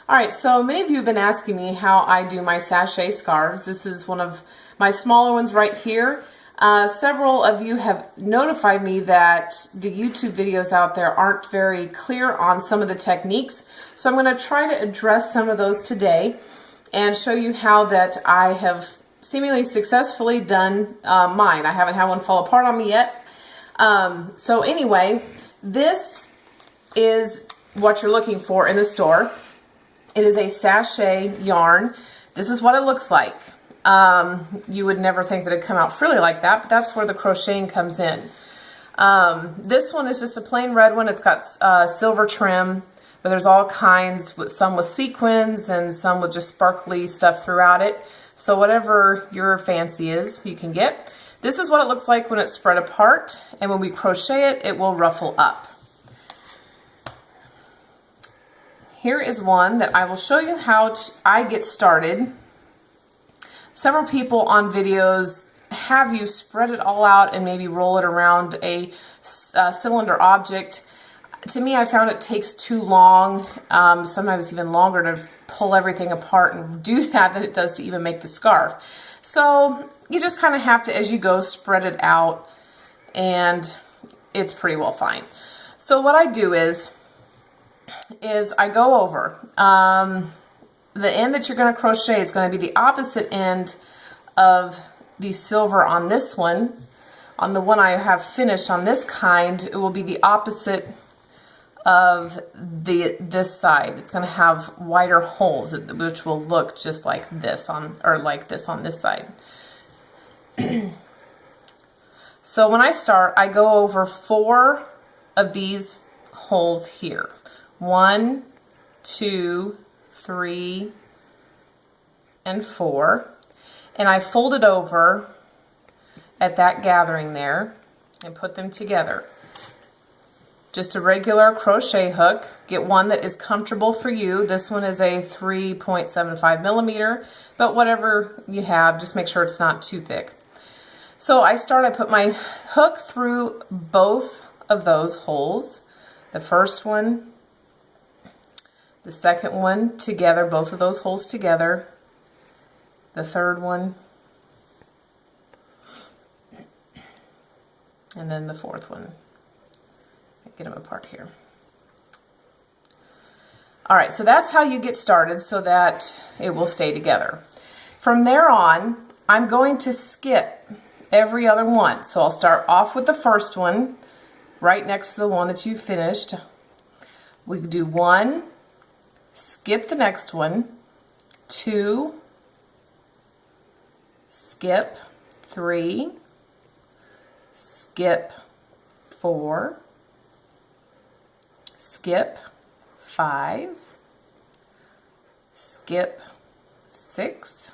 Alright, so many of you have been asking me how I do my sachet scarves. This is one of my smaller ones right here. Several of you have notified me that the YouTube videos out there aren't very clear on some of the techniques. So I'm going to try to address some of those today and show you how that I have seemingly successfully done mine. I haven't had one fall apart on me yet. So anyway, this is what you're looking for in the store. It is a sachet yarn. This is what it looks like. You would never think that it'd come out frilly like that, but that's where the crocheting comes in. This one is just a plain red one. It's got silver trim, but there's all kinds, some with sequins and some with just sparkly stuff throughout it. So whatever your fancy is, you can get. This is what it looks like when it's spread apart, and when we crochet it, it will ruffle up. Here is one that I will show you how I get started. Several people on videos have you spread it all out and maybe roll it around a cylinder object. To me, I found it takes too long, sometimes even longer to pull everything apart and do that than it does to even make the scarf. So you just kind of have to, as you go, spread it out, and it's pretty well fine. So what I do is I go over. The end that you're going to crochet is going to be the opposite end of the silver on this one. On the one I have finished on this kind, it will be the opposite of this side. It's going to have wider holes, which will look just like this on this side. So when I start, I go over 4 of these holes here. 1, 2, 3, and 4. And I fold it over at that gathering there and put them together. Just a regular crochet hook. Get one that is comfortable for you. This one is a 3.75 millimeter, but whatever you have, just make sure it's not too thick. So I put my hook through both of those holes. The first one, the second one together, both of those holes together, the third one, and then the fourth one. Get them apart here. Alright, so that's how you get started so that it will stay together. From there on, I'm going to skip every other one. So I'll start off with the first one, right next to the one that you finished. We do 1, skip the next one, 2, skip 3, skip 4, skip 5, skip 6,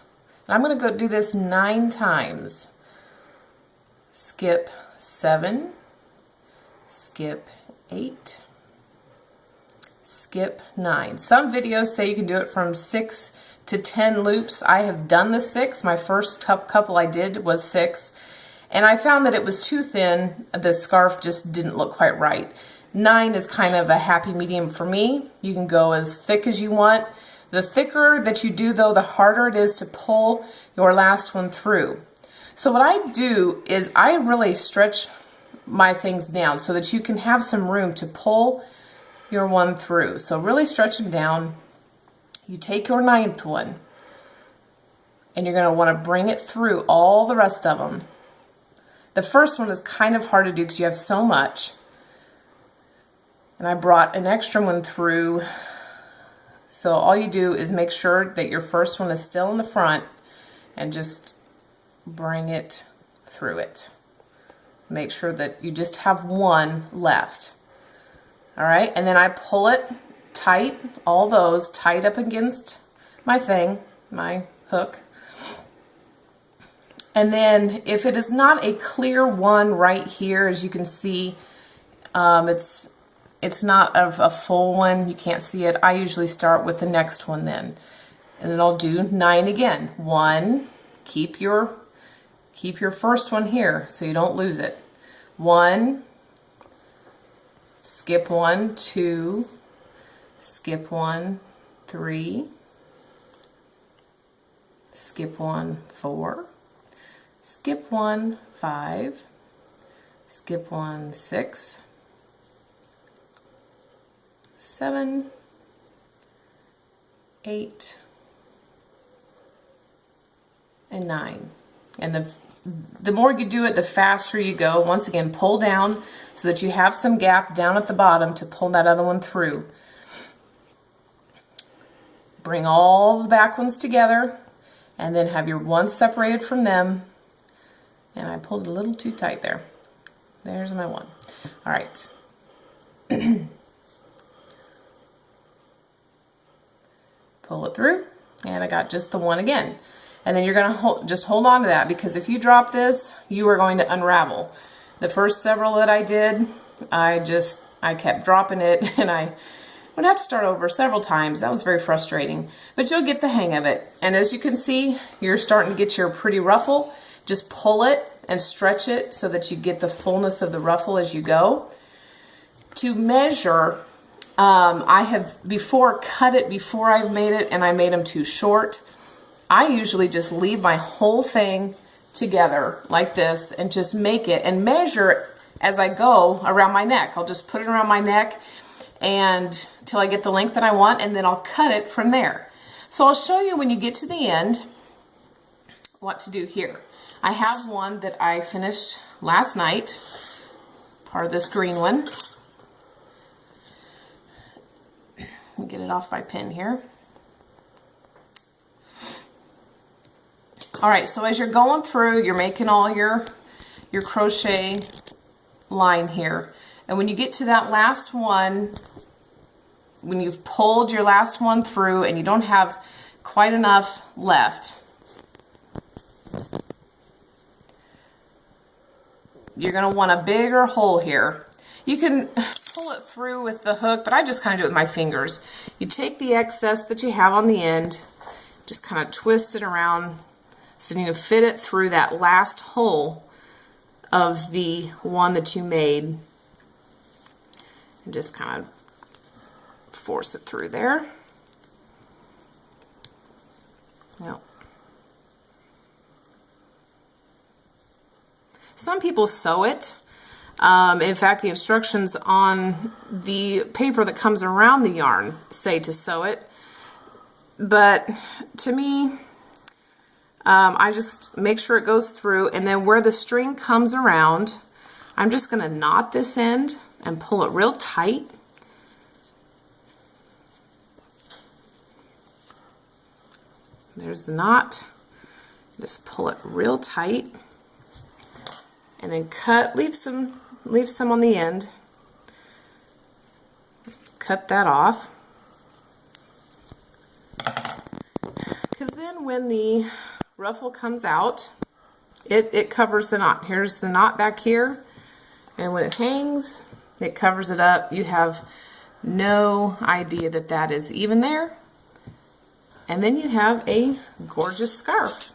and I'm going to go do this 9 times. Skip 7, skip 8, skip 9. Some videos say you can do it from 6 to 10 loops. I have done the 6. My first couple I did was 6, and I found that it was too thin. The scarf just didn't look quite right. 9 is kind of a happy medium for me. You can go as thick as you want. The thicker that you do, though, the harder it is to pull your last one through. So what I do is I really stretch my things down so that you can have some room to pull your one through. So really stretch them down. You take your 9th one and you're going to want to bring it through all the rest of them. The first one is kind of hard to do because you have so much. And I brought an extra one through. So all you do is make sure that your first one is still in the front and just bring it through it. Make sure that you just have one left. Alright, and then I pull it tight, all those tight up against my thing, my hook. And then if it is not a clear one right here, as you can see, it's not a full one, you can't see it. I usually start with the next one then. And then I'll do 9 again. 1, keep your first one here so you don't lose it. 1, skip 1, 2, skip 1, 3, skip 1, 4, skip 1, 5, skip 1, 6, 7, 8, and 9. And the more you do it, the faster you go. Once again, pull down so that you have some gap down at the bottom to pull that other one through. Bring all the back ones together and then have your ones separated from them. And I pulled a little too tight there. There's my one. All right. Pull it through, and I got just the one again. And then you're going to just hold on to that, because if you drop this, you are going to unravel. The first several that I did, I kept dropping it, and I would have to start over several times. That was very frustrating, but you'll get the hang of it. And as you can see, you're starting to get your pretty ruffle. Just pull it and stretch it so that you get the fullness of the ruffle as you go. To measure, I have before cut it before I've made it, and I made them too short. I usually just leave my whole thing together like this and just make it and measure as I go around my neck. I'll just put it around my neck and till I get the length that I want, and then I'll cut it from there. So I'll show you when you get to the end what to do here. I have one that I finished last night, part of this green one. Let me get it off my pin here. All right, so as you're going through, you're making all your crochet line here. And when you get to that last one, when you've pulled your last one through and you don't have quite enough left, you're going to want a bigger hole here. You can pull it through with the hook, but I just kind of do it with my fingers. You take the excess that you have on the end, just kind of twist it around so you can fit it through that last hole of the one that you made, and just kind of force it through there. Yep. Some people sew it. In fact, the instructions on the paper that comes around the yarn say to sew it. But to me, I just make sure it goes through, and then where the string comes around, I'm just going to knot this end and pull it real tight. There's the knot. Just pull it real tight. And then cut, leave some on the end. Cut that off. Because then when the ruffle comes out, it covers the knot. Here's the knot back here. And when it hangs, it covers it up. You have no idea that that is even there. And then you have a gorgeous scarf.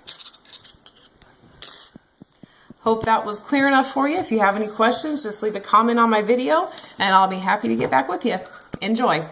Hope that was clear enough for you. If you have any questions, just leave a comment on my video and I'll be happy to get back with you. Enjoy.